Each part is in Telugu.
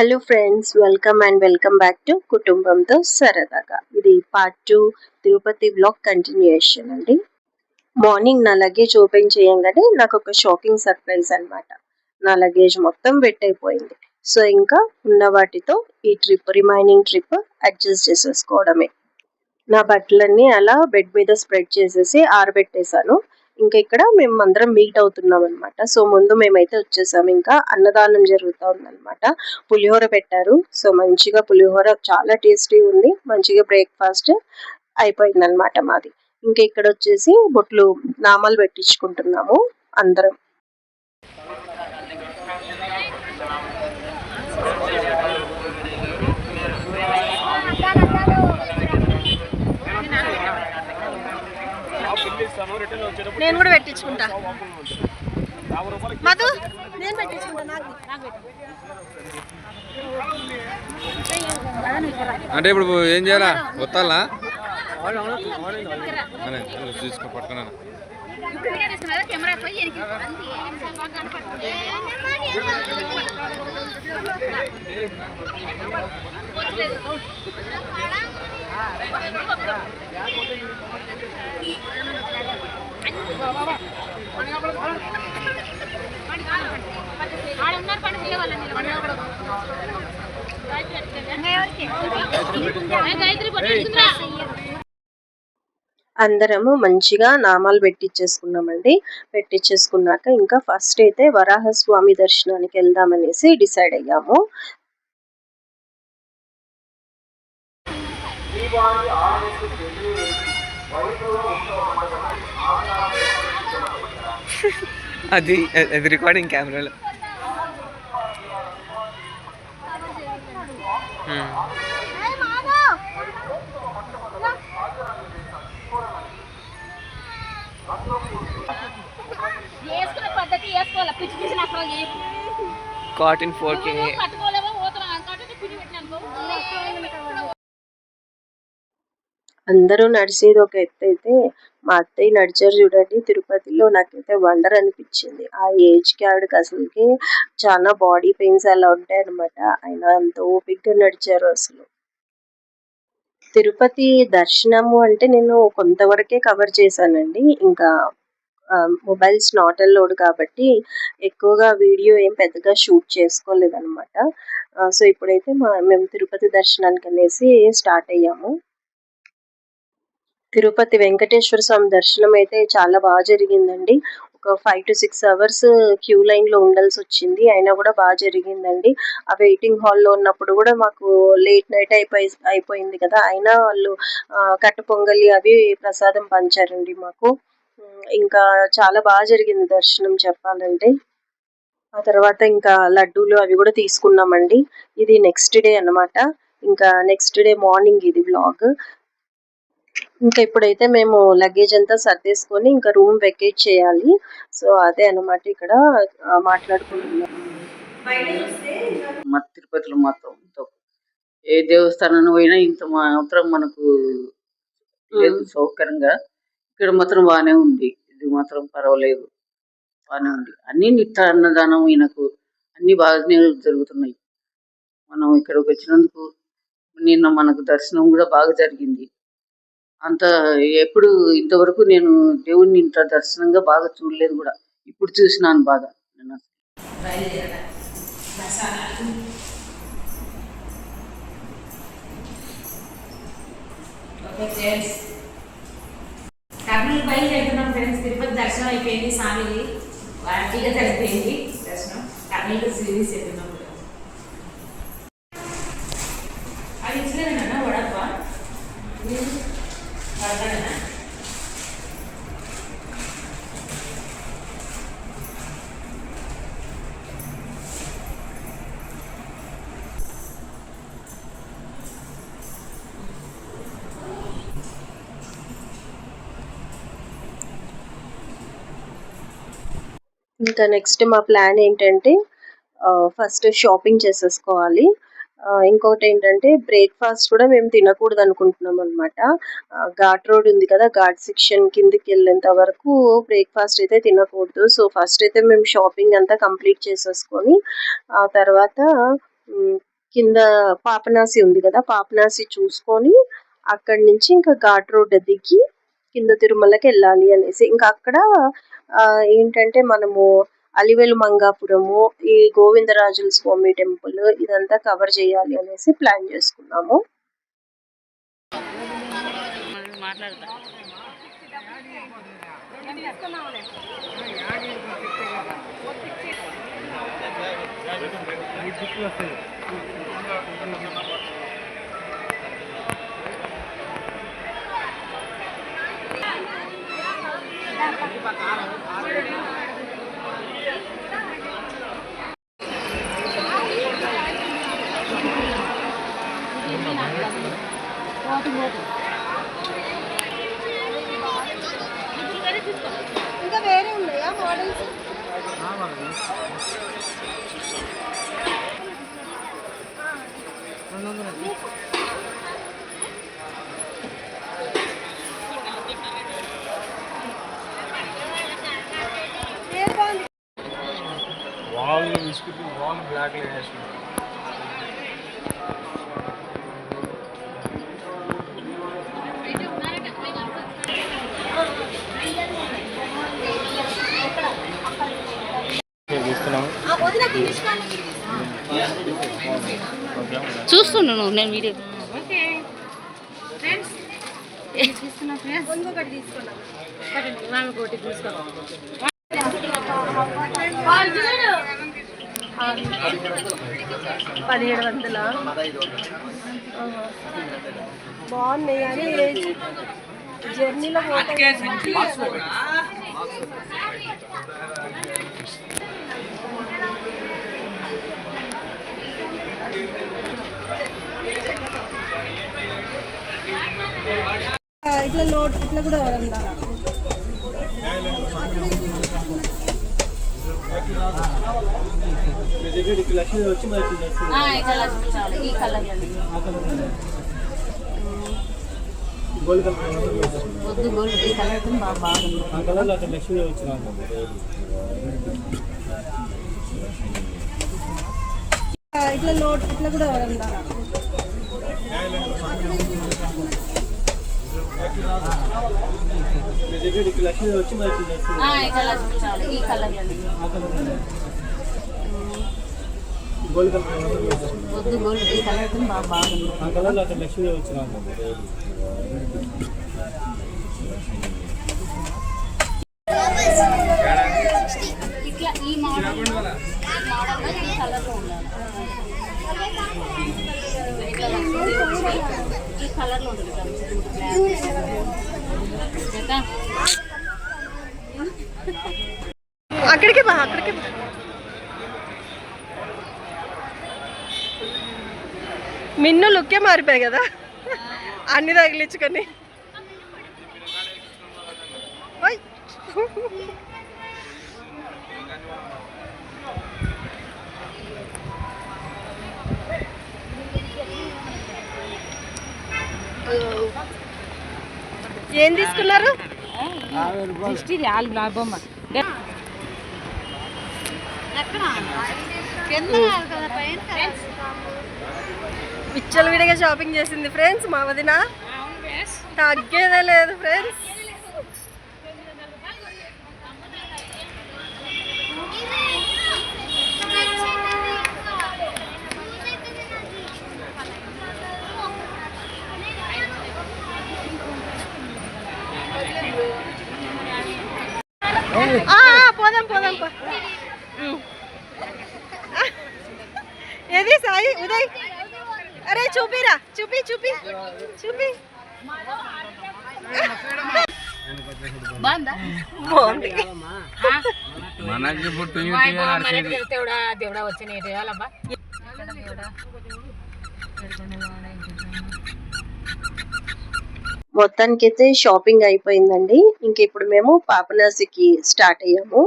Hello friends, welcome back to కుటుంబంతో సరదాగా. ఇది పార్ట్ 2 తిరుపతి వ్లాగ్ కంటిన్యూయేషన్ అండి. మార్నింగ్ నా లగేజ్ ఓపెన్ చేయంగానే నాకు ఒక షాకింగ్ సర్ప్రైజ్ అనమాట. నా లగేజ్ మొత్తం వెట్ అయిపోయింది. సో ఇంకా ఉన్న వాటితో ఈ రిమైనింగ్ ట్రిప్ అడ్జస్ట్ చేసేసుకోవడమే. నా బట్టలన్నీ అలా బెడ్ మీద స్ప్రెడ్ చేసేసి ఆరబెట్టేశాను. ఇంకా ఇక్కడ మేము అందరం మీట్ అవుతున్నాం అనమాట. సో ముందు మేమైతే వచ్చేసాము. ఇంకా అన్నదానం జరుగుతూ ఉందన్నమాట. పులిహోర పెట్టారు. సో మంచిగా పులిహోర చాలా టేస్టీ ఉంది. మంచిగా బ్రేక్ఫాస్ట్ అయిపోయిందనమాట మాది. ఇంకా ఇక్కడ వచ్చేసి బొట్లు నామాలు పెట్టించుకుంటున్నాము అందరం. నేను కూడా పెట్టించుకుంటా. మధు నేను పెట్టించుకుంటా. అంటే ఇప్పుడు ఏం చేయాలా? వస్తాలా తీసుకో పట్టుకున్నా. అందరము మంచిగా నామాలు పెట్టించేసుకున్నామండి. పెట్టించేసుకున్నాక ఇంకా ఫస్ట్ అయితే వరాహస్వామి దర్శనానికి వెళ్దామనేసి డిసైడ్ అయ్యాము. అది రికార్డింగ్ కెమెరాలో కాటన్ 4K. అందరూ నడిచేది ఒక ఎత్తు అయితే మా అత్తయ్య నడిచారు చూడండి తిరుపతిలో. నాకైతే వండర్ అనిపించింది. ఆ ఏజ్కి ఆవిడకి అసలుకి చాలా బాడీ పెయిన్స్ అలా ఉంటాయి అనమాట. ఆయన అంత ఓపిక్గా నడిచారు అసలు. తిరుపతి దర్శనము అంటే నేను కొంతవరకే కవర్ చేశానండి. ఇంకా మొబైల్స్ నాట్ అలౌడ్ కాబట్టి ఎక్కువగా వీడియో ఏం పెద్దగా షూట్ చేసుకోలేదన్నమాట. సో ఇప్పుడైతే మేము తిరుపతి దర్శనానికి అనేసి స్టార్ట్ అయ్యాము. తిరుపతి వెంకటేశ్వర స్వామి దర్శనం అయితే చాలా బాగా జరిగిందండి. ఒక 5 to 6 అవర్స్ క్యూ లైన్లో ఉండాల్సి వచ్చింది. అయినా కూడా బాగా జరిగిందండి. ఆ వెయిటింగ్ హాల్లో ఉన్నప్పుడు కూడా మాకు లేట్ నైట్ అయిపోయింది కదా. అయినా వాళ్ళు కట్టు పొంగలి అవి ప్రసాదం పంచారండి మాకు. ఇంకా చాలా బాగా జరిగింది దర్శనం చెప్పాలంటే. ఆ తర్వాత ఇంకా లడ్డూలు అవి కూడా తీసుకున్నామండి. ఇది నెక్స్ట్ డే అన్నమాట. ఇంకా నెక్స్ట్ డే మార్నింగ్ ఇది వ్లాగ్. ఇంకా ఇప్పుడైతే మేము లగేజ్ అంతా సర్దేసుకొని ఇంకా రూమ్ వెకేట్ చేయాలి. సో అదే అన్నమాట ఇక్కడ మాట్లాడుకుంటున్నాం. తిరుపతిలో మాత్రం ఏ దేవస్థానాన్ని పోయినా ఇంత మాత్రం మనకు లేదు సౌకర్యంగా. ఇక్కడ మాత్రం బాగానే ఉంది. ఇది మాత్రం పర్వాలేదు, బాగానే ఉంది. అన్ని నిత్య అన్నదానం ఈయనకు అన్ని బాగానే జరుగుతున్నాయి. మనం ఇక్కడికి వచ్చినందుకు నిన్న మనకు దర్శనం కూడా బాగా జరిగింది. అంత ఎప్పుడు ఇంతవరకు నేను దేవుణ్ణి ఇంత దర్శనంగా బాగా చూడలేదు కూడా. ఇప్పుడు చూసినాను బాగా. కర్నూలు బయలుదేరుతున్నాం ఫ్రెండ్స్. తిరుపతి దర్శనం అయిపోయింది. స్వామిది వాటిగా జరిగిపోయింది దర్శనం. కర్నూలు సిరీస్ వెళ్తున్నాం. అది ఇచ్చలేదన్నా వడప్ప వడనా. ఇంకా నెక్స్ట్ మా ప్లాన్ ఏంటంటే ఫస్ట్ షాపింగ్ చేసేసుకోవాలి. ఇంకొకటి ఏంటంటే బ్రేక్ఫాస్ట్ కూడా మేము తినకూడదు అనుకుంటున్నాం అనమాట. ఘాట్ రోడ్ ఉంది కదా, ఘాట్ సెక్షన్ కిందికి వెళ్ళేంత వరకు బ్రేక్ఫాస్ట్ అయితే తినకూడదు. సో ఫస్ట్ అయితే మేము షాపింగ్ అంతా కంప్లీట్ చేసేసుకొని ఆ తర్వాత కింద పాపనాసి ఉంది కదా, పాపనాసి చూసుకొని అక్కడి నుంచి ఇంకా ఘాట్ రోడ్ దిగి కింద తిరుమలకి వెళ్ళాలి అనేసి. ఇంకా అక్కడ ఏంటంటే మనము అలివేలు మంగాపురము, ఈ గోవిందరాజుల స్వామి టెంపుల్ ఇదంతా కవర్ చేయాలి అనేసి ప్లాన్ చేసుకున్నాము. ఇంకా వేరే ఉన్నాయా మోడల్స్? చూస్తున్నాను నేను వీడియో. ఇంకొకటి తీసుకున్నాం. 1700 బాగున్నాయి కానీ జర్నీలో పోతే ఇట్లా లోడ్ ఇట్లా కూడా ఉండాలి. ఈ కలర్ వద్దు, గోల్డ్ ఈ కలర్ బాగుంది. ఇట్లా లోడ్ ఇట్లా కూడా ఉండాలి. ఈ కలర్ వద్దు, గోల్డ్ ఈ కలర్ బాగుంది. ఇట్లా ఈ మోడల్ ఈ కలర్లో ఉండాలి. ఈ కలర్లో ఉంటుంది. అక్కడికి బా అక్కడికి మిన్ను లుక్కే మారిపోయాయి కదా అన్ని తగిలించుకొని. ఏం తీసుకున్నారు? పిచ్చలు విడిగా షాపింగ్ చేసింది ఫ్రెండ్స్ మా వదిన. తగ్గేదే లేదు ఫ్రెండ్స్. పోదాం పోదాం. ఏది సాయి ఉదయ్? అరే చూపిరా, చూపి చూపి చూపి. బాగుంది. దేవుడా వచ్చినాయి. మొత్తానికైతే షాపింగ్ అయిపోయిందండి. ఇంక ఇప్పుడు మేము పాపనాసికి స్టార్ట్ అయ్యాము.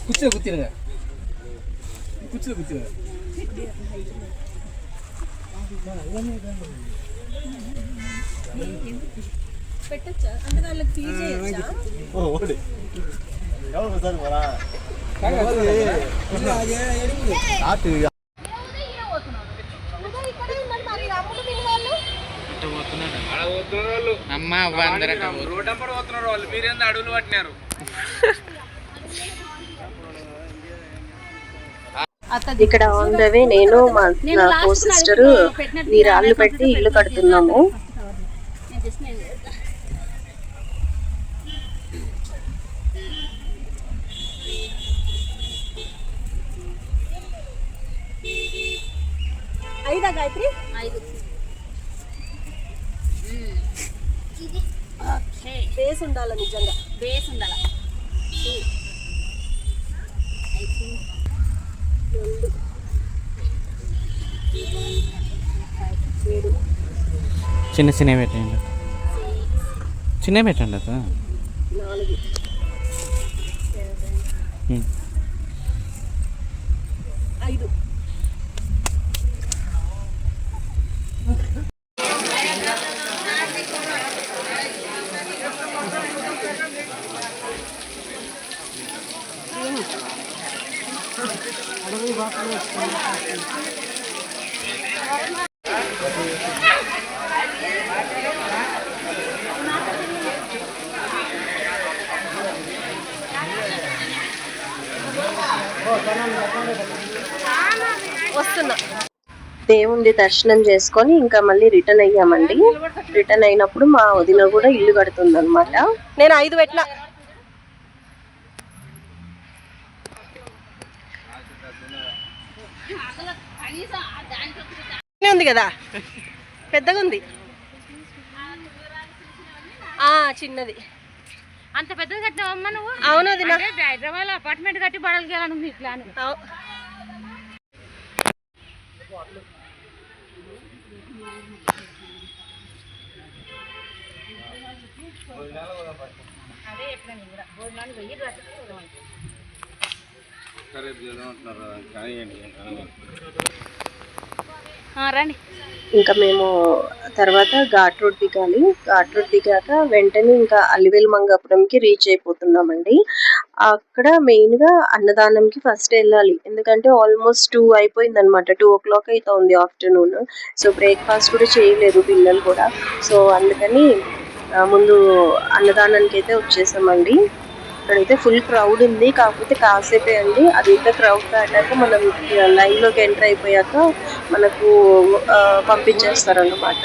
కూర్చో కూర్చోగా పెట్టచ్చా అంటే దానికి తీసేయచ్చా? మీరేంది అడవులు పట్టినారు? ఇక్కడ ఆన్ ద వే నేను మా కో సిస్టర్ ఈ రాళ్ళు పెట్టి ఇల్లు కడుతున్నాము. ఐదా గాయత్రి? బేస్ ఉండాలి, నిజంగా బేస్ ఉండాలి. చిన్న చిన్న పెట్టండి, చిన్న పెట్టండి అత 5. వస్తున్నా. దేవుడి దర్శనం చేసుకొని ఇంకా మళ్ళీ రిటర్న్ అయ్యామండి. రిటర్న్ అయినప్పుడు మా వదిన కూడా ఇల్లు కడుతుంది అనమాట. నేను 5 పెట్టినా. ఉంది కదా, పెద్దగా ఉంది. చిన్నది అంత పెద్దది కట్టినావమ్మా నువ్వు? అవును, అది హైదరాబాద్ అపార్ట్మెంట్ కట్టి బడలికేయాలని మీ ప్లాన్. అదే ఎట్లా భోజనాలు వెయ్యి రండి. ఇంకా మేము తర్వాత ఘాట్ రోడ్ దిగాలి. ఘాట్ రోడ్ దిగాక వెంటనే ఇంకా అలివేలు మంగాపురంకి రీచ్ అయిపోతున్నామండి. అక్కడ మెయిన్ గా అన్నదానంకి ఫస్ట్ వెళ్ళాలి, ఎందుకంటే ఆల్మోస్ట్ 2 అయిపోయింది అనమాట. 2 o'clock అవుతుంది ఆఫ్టర్నూన్. సో బ్రేక్ఫాస్ట్ కూడా చేయలేదు పిల్లలు కూడా. సో అందుకని ముందు అన్నదానానికి అయితే వచ్చేసామండి. ఇక్కడైతే ఫుల్ క్రౌడ్ ఉంది, కాకపోతే కాసేపే అండి. అది ఇంత క్రౌడ్ దాటాక మనం లైన్ లోకి ఎంటర్ అయిపోయాక మనకు పంపించేస్తారు అన్నమాట.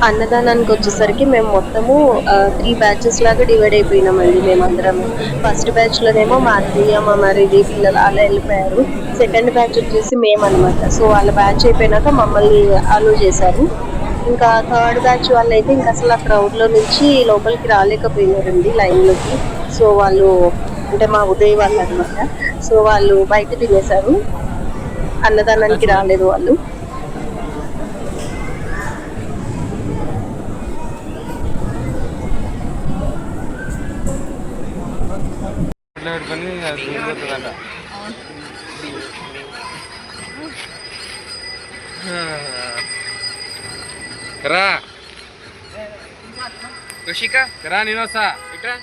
అన్నదానానికి వచ్చేసరికి మేము మొత్తము 3 batches లాగా డివైడ్ అయిపోయినామండి మేమందరం. ఫస్ట్ బ్యాచ్ లోనేమో మా అత్తయ్య మా మరిది పిల్లలు అలా వెళ్ళిపోయారు. సెకండ్ బ్యాచ్ వచ్చేసి మేము అనమాట. సో వాళ్ళ బ్యాచ్ అయిపోయినాక మమ్మల్ని అలో చేశారు. ఇంకా థర్డ్ బ్యాచ్ వాళ్ళు అయితే ఇంకా అసలు ఆ క్రౌడ్ లో నుంచి లోపలికి రాలేకపోయినారండి లైన్ లోకి. సో వాళ్ళు అంటే మా ఉదయ్ వాళ్ళు అనమాట. సో వాళ్ళు బయట తినేశారు, అన్నదానానికి రాలేదు వాళ్ళు. రా రుషిక రా నేను వస్తా ఇట్రా.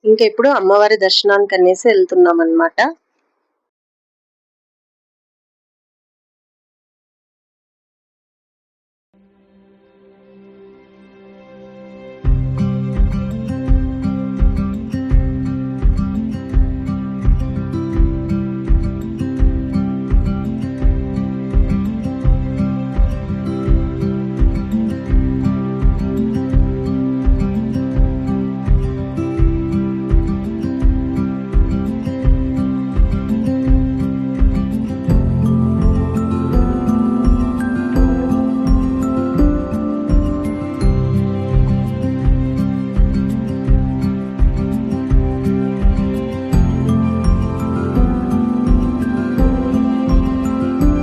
ఇంకా ఇప్పుడు అమ్మవారి దర్శనానికి అనేసి వెళ్తున్నాం అన్నమాట.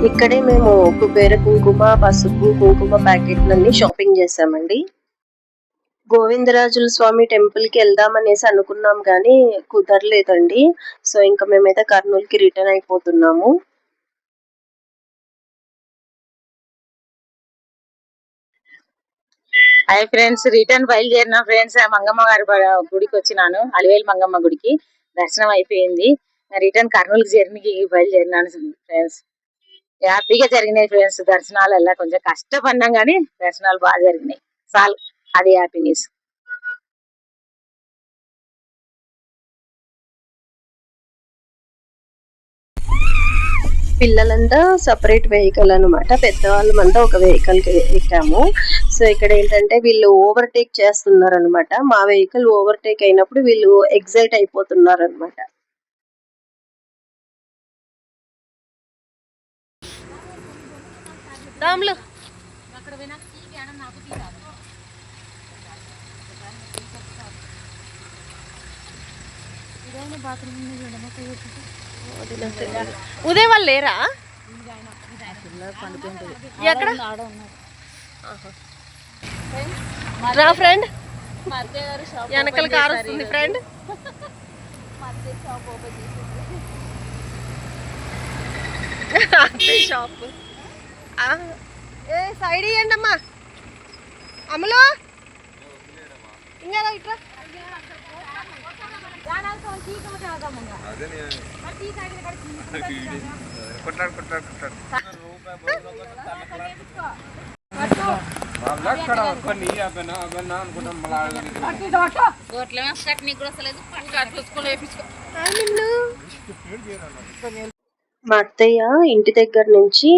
ఇక్కడే మేము కుబేర కుంకుమ, పసుపు, కుంకుమ ప్యాకెట్లన్నీ షాపింగ్ చేసామండి. గోవిందరాజుల స్వామి టెంపుల్ కి వెళ్దామనేసి అనుకున్నాం కానీ కుదరలేదండి. సో ఇంకా మేమైతే కర్నూలుకి రిటర్న్ అయిపోతున్నాము. హాయ్ ఫ్రెండ్స్, రిటర్న్ బయలుదేరిన ఫ్రెండ్స్. మంగమ్మ గారి గుడికి వచ్చినాను, అలివేలు మంగమ్మ గుడికి. దర్శనం అయిపోయింది. రిటర్న్ కర్నూలు జర్నీకి బయలుదేరినాను ఫ్రెండ్స్. హ్యాపీగా జరిగినాయి ఫ్రెండ్స్ దర్శనాలు. అలా కొంచెం కష్టపడినాం కానీ దర్శనాలు బాగా జరిగినాయి. చాలు, అది హ్యాపీనెస్. పిల్లలంతా సపరేట్ వెహికల్ అనమాట, పెద్దవాళ్ళమంతా ఒక వెహికల్ కి ఎక్కాము. సో ఇక్కడ ఏంటంటే వీళ్ళు ఓవర్టేక్ చేస్తున్నారు అనమాట. మా వెహికల్ ఓవర్టేక్ అయినప్పుడు వీళ్ళు ఎగ్జైట్ అయిపోతున్నారు అనమాట. రాములు ఉదయం వాళ్ళు లేరా? ఎక్కడ రా ఫ్రెండ్, వెనకల కారు వస్తుంది ఫ్రెండ్. షాప్ ఏ సైడ్ ఇవ్వండి అమ్మా. అమ్మలో ఇంకా ఇట్లా మా అత్తయ్య ఇంటి దగ్గర నుంచి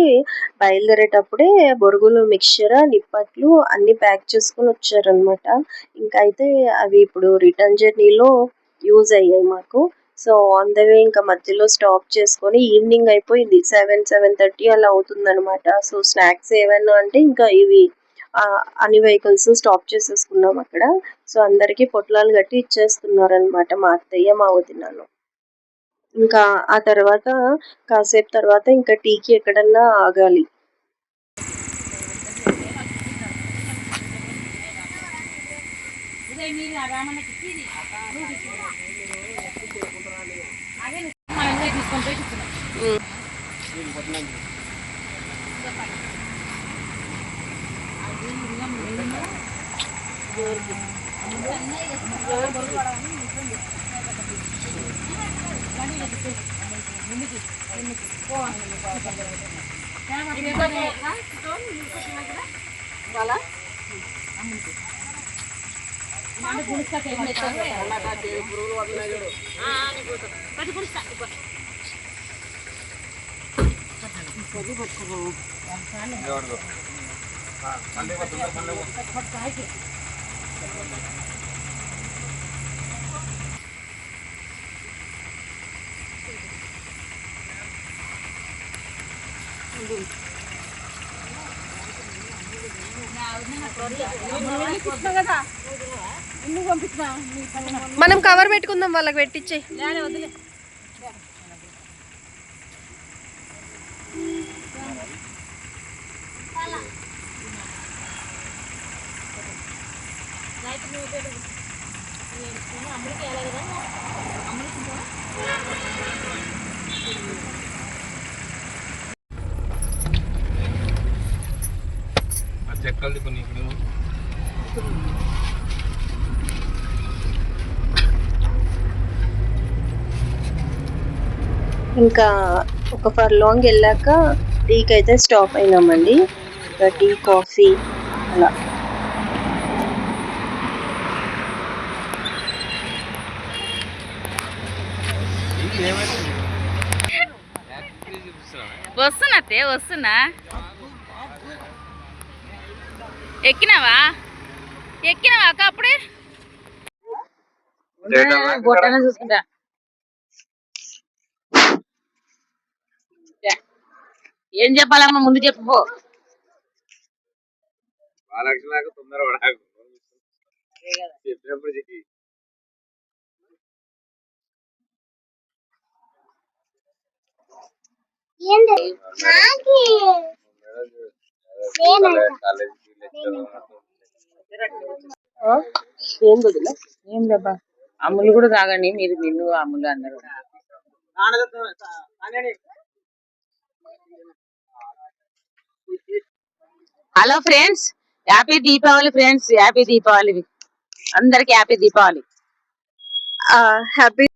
బయలుదేరేటప్పుడే బొరుగులు, మిక్చర్, నిప్పట్లు అన్ని ప్యాక్ చేసుకుని వచ్చారనమాట. ఇంకా అయితే అవి ఇప్పుడు రిటర్న్ జర్నీలో యూజ్ అయ్యాయి మాకు. సో ఆన్ ద వే ఇంకా మధ్యలో స్టాప్ చేసుకొని ఈవినింగ్ అయిపోయింది, 7-7:30 అలా అవుతుందన్నమాట. సో స్నాక్స్ ఏమైనా అంటే ఇంకా ఇవి అన్ని వెహికల్స్ స్టాప్ చేసేసుకున్నాం అక్కడ. సో అందరికి పొట్లాలు కట్టి ఇచ్చేస్తున్నారు అనమాట మా అత్తయ్య, మా వదినాలు. ఇంకా ఆ తర్వాత కాసేపు తర్వాత ఇంకా టీకి ఎక్కడన్నా ఆగాలి. మనం కవర్ పెట్టుకుందాం, వాళ్ళకి పెట్టించే. చెక్కలు కొన్ని ఇక్కడ ఇంకా ఒక ఫర్లాంగ్ వెళ్ళాక టీకి అయితే స్టాప్ అయినామండి. ఇంకా టీ కాఫీ అలా. వస్తున్నా ఎక్కినావా అక్క అప్పుడే బొట్టనే చూసుకుంటా. ఏం చెప్పాలమ్మా ముందు చెప్పు. బాలకృష్ణ తొందర పడాకు చెప్పినప్పుడు చెప్పి ఏం లేబ్బా అమ్ములు కూడా తాగండి మీరు నిన్ను అమ్ములు అందరూ. Hello friends, happy Deepavali friends, happy Deepavali అందరికి, హ్యాపీ దీపావళి. హ్యాపీ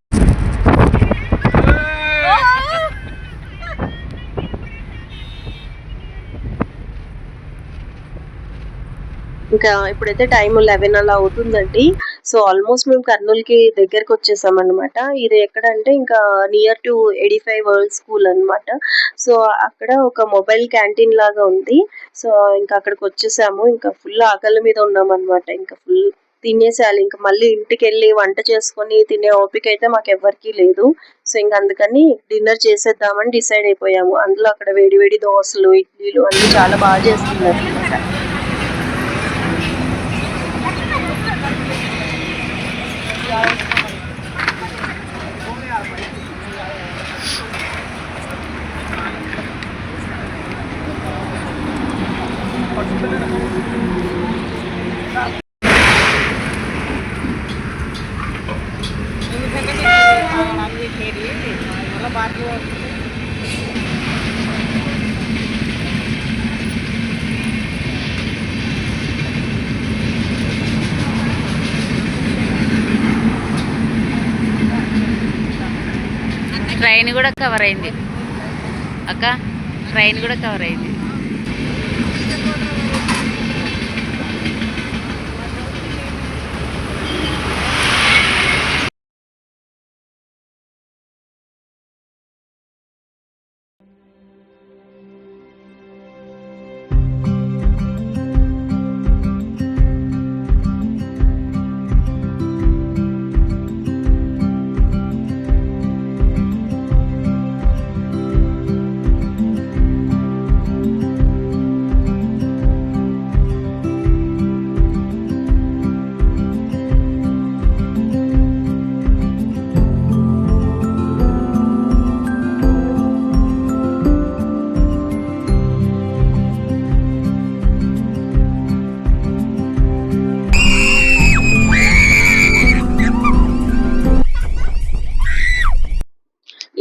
ఇంకా ఇప్పుడైతే టైం 11 అలా అవుతుందండి. సో ఆల్మోస్ట్ మేము కర్నూలుకి దగ్గరకు వచ్చేసాం అనమాట. ఇది ఎక్కడంటే ఇంకా నియర్ టు 85 వరల్డ్ స్కూల్ అనమాట. సో అక్కడ ఒక మొబైల్ క్యాంటీన్ లాగా ఉంది. సో ఇంకా అక్కడికి వచ్చేసాము. ఇంకా ఫుల్ ఆకలి మీద ఉన్నాం అనమాట. ఇంకా ఫుల్ తినేసేయాలి. ఇంకా మళ్ళీ ఇంటికి వెళ్ళి వంట చేసుకొని తినే ఓపిక అయితే మాకు ఎవరికి లేదు. సో ఇంకా అందుకని డిన్నర్ చేసేద్దామని డిసైడ్ అయిపోయాము. అందులో అక్కడ వేడి వేడి దోశలు, ఇడ్లీలు అన్ని చాలా బాగా చేస్తున్నారు అనమాట. ట్రైన్ కూడా కవర్ అయింది అక్క, ట్రైన్ కూడా కవర్ అయింది.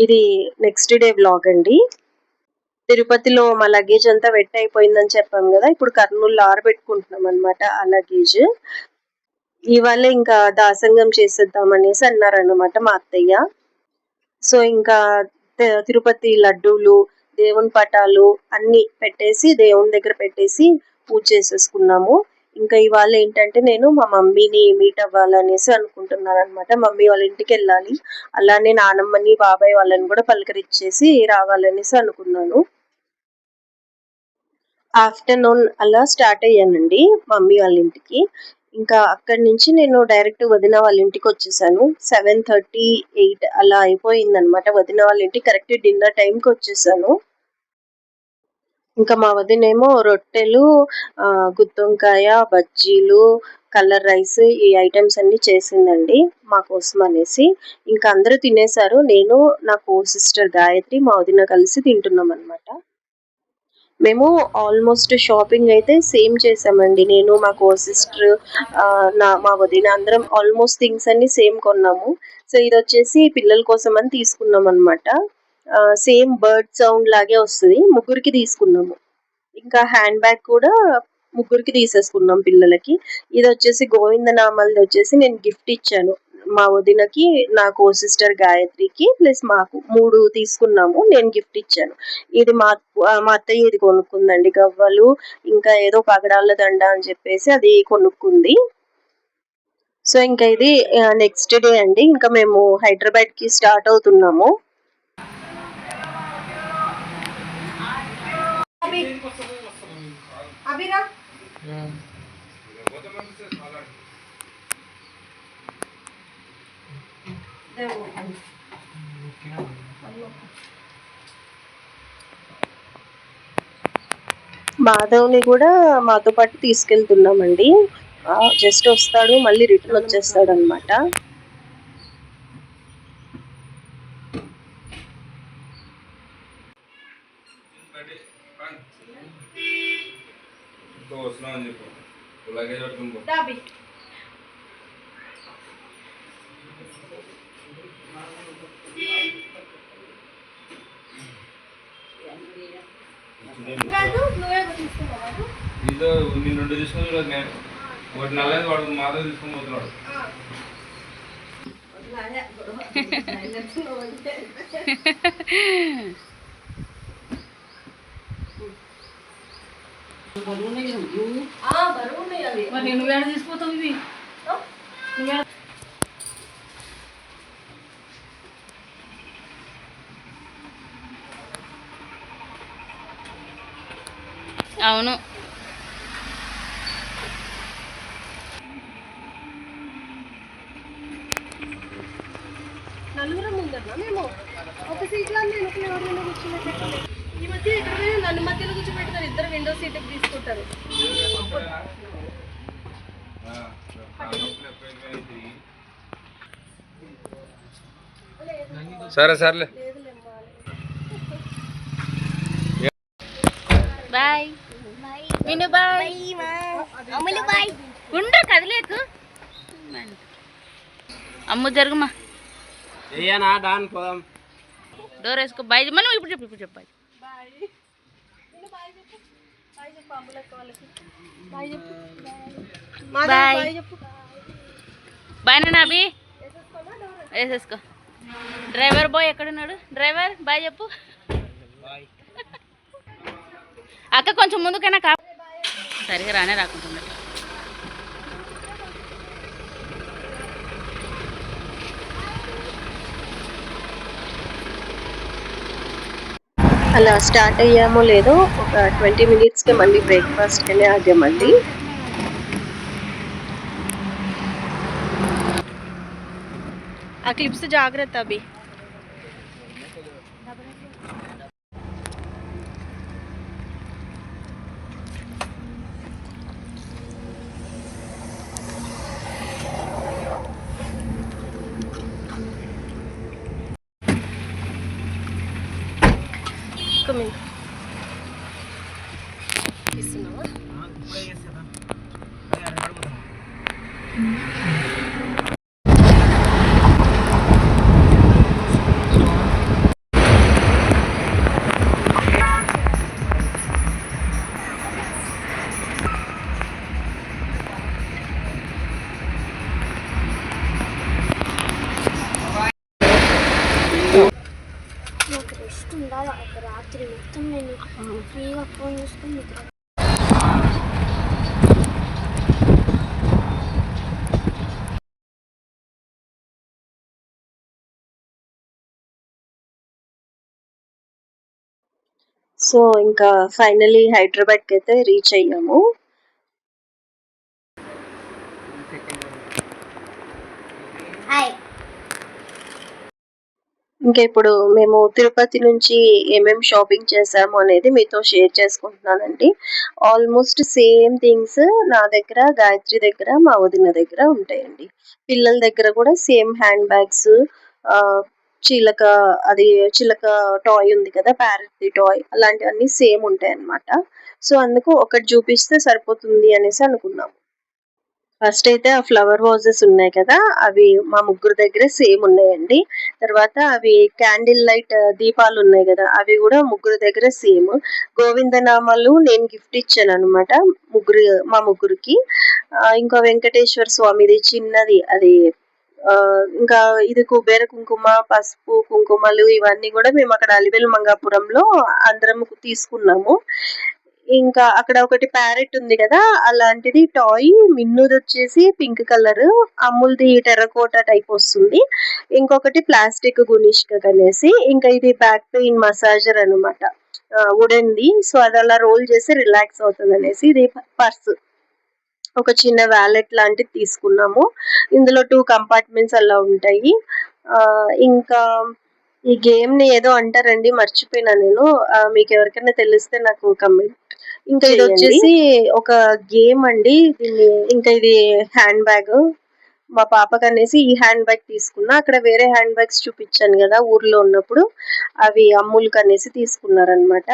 ఇది నెక్స్ట్ డే వ్లాగ్ అండి. తిరుపతిలో మా లగేజ్ అంతా వెట్ అయిపోయిందని చెప్పాం కదా, ఇప్పుడు కర్నూలులో ఆరబెట్టుకుంటున్నాం అనమాట ఆ లగేజ్. ఇవాళ ఇంకా దాసంగం చేసేద్దాం అనేసి అన్నారన్నమాట మా అత్తయ్య. సో ఇంకా తిరుపతి లడ్డూలు, దేవుని పటాలు అన్ని పెట్టేసి దేవుని దగ్గర పెట్టేసి పూజ చేసేసుకున్నాము. ఇంకా ఇవాళ ఏంటంటే నేను మా మమ్మీని మీట్ అవ్వాలనేసి అనుకుంటున్నాను అనమాట. మమ్మీ వాళ్ళ ఇంటికి వెళ్ళాలి, అలానే నానమ్మని బాబాయ్ వాళ్ళని కూడా పలకరించేసి రావాలనేసి అనుకున్నాను. ఆఫ్టర్నూన్ అలా స్టార్ట్ అయ్యానండి మమ్మీ వాళ్ళ ఇంటికి. ఇంకా అక్కడి నుంచి నేను డైరెక్ట్ వదిన వాళ్ళ ఇంటికి వచ్చేసాను. 7:38 అలా అయిపోయింది అనమాట. వదిన వాళ్ళ ఇంటికి కరెక్ట్ డిన్నర్ టైంకి వచ్చేసాను. ఇంకా మా వదినేమో రొట్టెలు, గుత్తొంకాయ, బజ్జీలు, కలర్ రైస్ ఈ ఐటమ్స్ అన్ని చేసిందండి మా కోసం అనేసి. ఇంకా అందరూ తినేశారు. నేను, నా కో సిస్టర్ గాయత్రి, మా వదిన కలిసి తింటున్నాం అనమాట. మేము ఆల్మోస్ట్ షాపింగ్ అయితే సేమ్ చేసామండి. నేను, మా కో సిస్టర్, మా వదిన అందరం ఆల్మోస్ట్ థింగ్స్ అన్ని సేమ్ కొన్నాము. సో ఇది వచ్చేసి పిల్లల కోసం అని తీసుకున్నాం అనమాట. సేమ్ బర్డ్ సౌండ్ లాగే వస్తుంది, ముగ్గురికి తీసుకున్నాము. ఇంకా హ్యాండ్ బ్యాగ్ కూడా ముగ్గురికి తీసేసుకున్నాం పిల్లలకి. ఇది వచ్చేసి గోవిందనామాలది వచ్చేసి నేను గిఫ్ట్ ఇచ్చాను మా వదినకి, నా కో సిస్టర్ గాయత్రికి, ప్లస్ మాకు 3 తీసుకున్నాము. నేను గిఫ్ట్ ఇచ్చాను. ఇది మా అత్తయ్య ఇది కొనుక్కుందండి, గవ్వలు ఇంకా ఏదో పగడాల దండ అని చెప్పేసి అది కొనుక్కుంది. సో ఇంకా ఇది నెక్స్ట్ డే అండి, ఇంకా మేము హైదరాబాద్ కి స్టార్ట్ అవుతున్నాము. అభిరా మాధవ్ని కూడా మాతో పాటు తీసుకెళ్తున్నామండి. జస్ట్ వస్తాడు, మళ్ళీ రిటర్న్ వచ్చేస్తాడు అనమాట. వస్తున్నావు అని చెప్పు, లగేజ్ పట్టుకుని డాబీ నువ్వే తీసుకున్నావు. ఇదో నేను 2 తీసుకుని చూడదు, నేను ఒకటి నల్లది వాడు మాధవ్ తీసుకొని పోతున్నాడు. నువ్వేడ తీసుకుపోతావు ఇవి? అవును, నలుగురం ముందన్నా మేము ఒక సీట్లో వెనకలు ఎవరైనా కూర్చోబెట్టారు. ఈ మధ్య ఎక్కడైనా నన్ను మధ్యలో కూర్చోబెడతారు, ఇద్దరు విండో సీట్ తీసుకుంటారు. సరే సర్లే. బాయ్ విను, బాయ్ అమ్ములు, బాయ్ ఉండు కదిలేకు. అమ్ము జరుగుమా, డోర్ వేసుకో. బాయ్ మనం ఇప్పుడు చెప్పు బాయ్. బాయ్ బాయ్ నాన్న. అభి వేసేసుకో. డ్రైవర్ బాయ్ ఎక్కడున్నాడు? డ్రైవర్ బాయ్ చెప్పు. అక్క కొంచెం ముందుకైనా సరిగా రానే రాకుంటుండ. అలా స్టార్ట్ అయ్యామో లేదో ఒక 20 మినిట్స్కి మళ్ళీ బ్రేక్ఫాస్ట్ కనే ఆగామండి. ఆ క్లిప్స్ జాగ్రత్త అభి. ఇస్తున్నావా? నాకు రెస్ట్ ఉండాలి. ఒక రాత్రి మొత్తం నేను ఫ్రీగా ఫోన్ చూసుకుని నిద్ర. సో ఇంకా ఫైనలీ హైదరాబాద్కి అయితే రీచ్ అయ్యాము. ఇంకా ఇప్పుడు మేము తిరుపతి నుంచి ఏమేం షాపింగ్ చేసాము అనేది మీతో షేర్ చేసుకుంటున్నానండి. ఆల్మోస్ట్ సేమ్ థింగ్స్ నా దగ్గర, గాయత్రి దగ్గర, మా వదిన దగ్గర ఉంటాయండి. పిల్లల దగ్గర కూడా సేమ్ హ్యాండ్ బ్యాగ్స్, చిలక, అది చిలక టాయ్ ఉంది కదా, ప్యారెట్ టాయ్, అలాంటివన్నీ సేమ్ ఉంటాయి అన్నమాట. సో అందుకు ఒకటి చూపిస్తే సరిపోతుంది అనేసి అనుకున్నాము. ఫస్ట్ అయితే ఆ ఫ్లవర్ వాజెస్ ఉన్నాయి కదా, అవి మా ముగ్గురు దగ్గర సేమ్ ఉన్నాయండి. తర్వాత అవి క్యాండిల్ లైట్ దీపాలు ఉన్నాయి కదా, అవి కూడా ముగ్గురు దగ్గర సేమ్. గోవిందనామాలు నేను గిఫ్ట్ ఇచ్చాను అనమాట మా ముగ్గురికి. ఇంకా వెంకటేశ్వర స్వామిది చిన్నది అది. ఇంకా ఇది కుబేర కుంకుమ, పసుపు కుంకుమలు ఇవన్నీ కూడా మేము అక్కడ అలివేలు మంగాపురంలో అందరం తీసుకున్నాము. ఇంకా అక్కడ ఒకటి ప్యారెట్ ఉంది కదా, అలాంటిది టాయ్ మిన్నుది వచ్చేసి పింక్ కలర్, అమ్ముల్ది టెర్రకోటా టైప్ వస్తుంది. ఇంకొకటి ప్లాస్టిక్ గునిష్క అనేసి, ఇంకా ఇది బ్యాక్ పెయిన్ మసాజర్ అనమాట, వుడెన్ది. సో అది అలా రోల్ చేసి రిలాక్స్ అవుతుంది అనేసి ఇది పర్స్, ఒక చిన్న వ్యాలెట్ లాంటిది తీసుకున్నాము. ఇందులో 2 కంపార్ట్మెంట్స్ అలా ఉంటాయి. ఇంకా ఈ గేమ్ ని ఏదో అంటారండి, మర్చిపోయినా నేను. మీకు ఎవరికైనా తెలిస్తే నాకు కమెంట్. ఇంకా ఇది వచ్చేసి ఒక గేమ్ అండి, దీన్ని ఇంకా ఇది హ్యాండ్ బ్యాగ్. మా పాపకి అనేసి ఈ హ్యాండ్ బ్యాగ్ తీసుకున్నా. అక్కడ వేరే హ్యాండ్ బ్యాగ్స్ చూపించాను కదా ఊర్లో ఉన్నప్పుడు, అవి అమ్ముల్కి అనేసి తీసుకున్నారనమాట.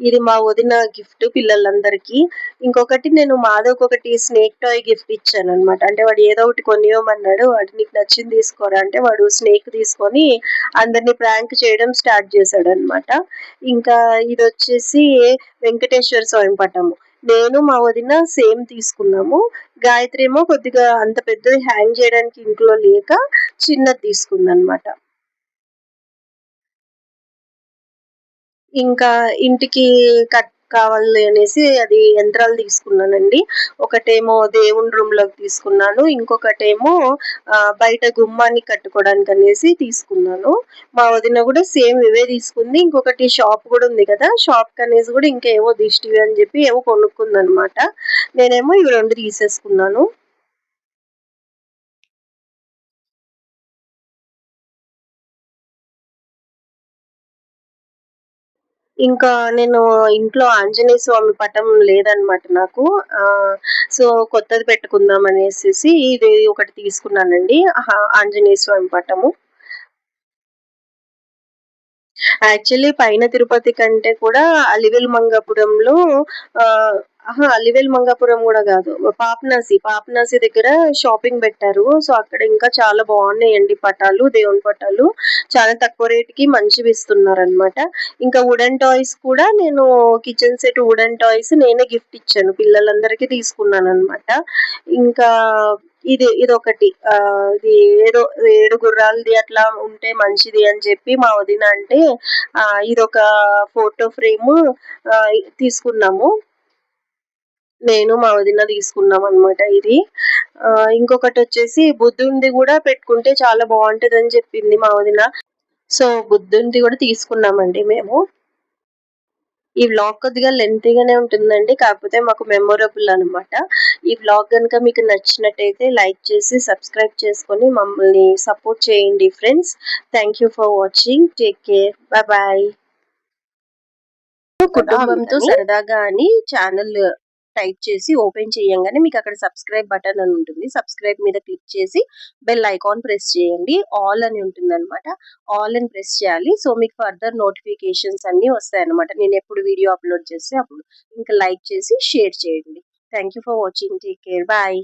ఇది మా వదిన గిఫ్ట్ పిల్లలందరికీ. ఇంకొకటి నేను మాధవ్కి ఒకటి స్నేక్ టాయ్ గిఫ్ట్ ఇచ్చాను అనమాట. అంటే వాడు ఏదో ఒకటి కొనివ్వమన్నాడు, వాడు నీకు నచ్చింది తీసుకోరా అంటే వాడు స్నేక్ తీసుకొని అందరినీ ప్రాంక్ చేయడం స్టార్ట్ చేశాడు అనమాట. ఇంకా ఇది వచ్చేసి వెంకటేశ్వర స్వామి పటము. నేను మా వదిన సేమ్ తీసుకున్నాము. గాయత్రి ఏమో కొద్దిగా అంత పెద్దది హ్యాంగ్ చేయడానికి ఇంట్లో లేక చిన్నది తీసుకుందనమాట. ఇంకా ఇంటికి కావాలి అనేసి అది యంత్రాలు తీసుకున్నానండి. ఒకటేమో దేవుని రూమ్ లోకి తీసుకున్నాను, ఇంకొకటేమో బయట గుమ్మాన్ని కట్టుకోవడానికి అనేసి తీసుకున్నాను. మా వదిన కూడా సేమ్ ఇవే తీసుకుంది. ఇంకొకటి షాప్ కూడా ఉంది కదా, షాప్ కి అనేసి కూడా ఇంకా ఏవో దిష్టివి అని చెప్పి ఏవో కొనుక్కుందనమాట. నేనేమో ఇవి 2 తీసేసుకున్నాను. ఇంకా నేను ఇంట్లో ఆంజనేయ స్వామి పటం లేదనమాట నాకు. సో కొత్తది పెట్టుకుందాం అనేసి ఇది ఒకటి తీసుకున్నానండి, ఆంజనేయ స్వామి పటము. యాక్చువల్లీ పైన తిరుపతి కంటే కూడా అలివేలు మంగాపురంలో అలివేలు మంగాపురం కూడా కాదు, పాపనాసి దగ్గర షాపింగ్ పెట్టారు. సో అక్కడ ఇంకా చాలా బాగున్నాయండి పటాలు, దేవుని పటాలు చాలా తక్కువ రేట్ కి మంచివి ఇస్తున్నారు అనమాట. ఇంకా వుడెన్ టాయ్స్ కూడా నేను కిచెన్ సెట్ వుడెన్ టాయ్స్ నేనే గిఫ్ట్ ఇచ్చాను, పిల్లలందరికీ తీసుకున్నాను అనమాట. ఇంకా ఇదొకటి ఇది ఏదో 7 గుర్రాలది అట్లా ఉంటే మంచిది అని చెప్పి మా వదిన అంటే ఇదొక ఫోటో ఫ్రేమ్ తీసుకున్నాము. నేను మా వదిన తీసుకున్నాం అనమాట ఇది. ఇంకొకటి వచ్చేసి బుద్ధుంది కూడా పెట్టుకుంటే చాలా బాగుంటది అని చెప్పింది మా వదిన. సో బుద్ధుంది కూడా తీసుకున్నామండి మేము. ఈ వ్లాగ్ కొద్దిగా లెంతీగానే ఉంటుందండి, కాకపోతే మాకు మెమొరబుల్ అనమాట. ఈ వ్లాగ్ కనుక మీకు నచ్చినట్టయితే లైక్ చేసి సబ్స్క్రైబ్ చేసుకొని మమ్మల్ని సపోర్ట్ చేయండి friends. Thank you for watching. Take care. Bye. కుటుంబంతో సరదాగా అని ఛానల్ టైప్ చేసి ఓపెన్ చేయంగానే మీకు అక్కడ సబ్స్క్రైబ్ బటన్ అని ఉంటుంది. సబ్స్క్రైబ్ మీద క్లిక్ చేసి బెల్ ఐకాన్ ప్రెస్ చేయండి. ఆల్ అని ఉంటుంది అనమాట, ఆల్ అని ప్రెస్ చేయాలి. సో మీకు ఫర్దర్ నోటిఫికేషన్స్ అన్ని వస్తాయి అనమాట, నేను ఎప్పుడు వీడియో అప్లోడ్ చేస్తే అప్పుడు. ఇంకా లైక్ చేసి షేర్ చేయండి. Thank you for watching. Take care. Bye.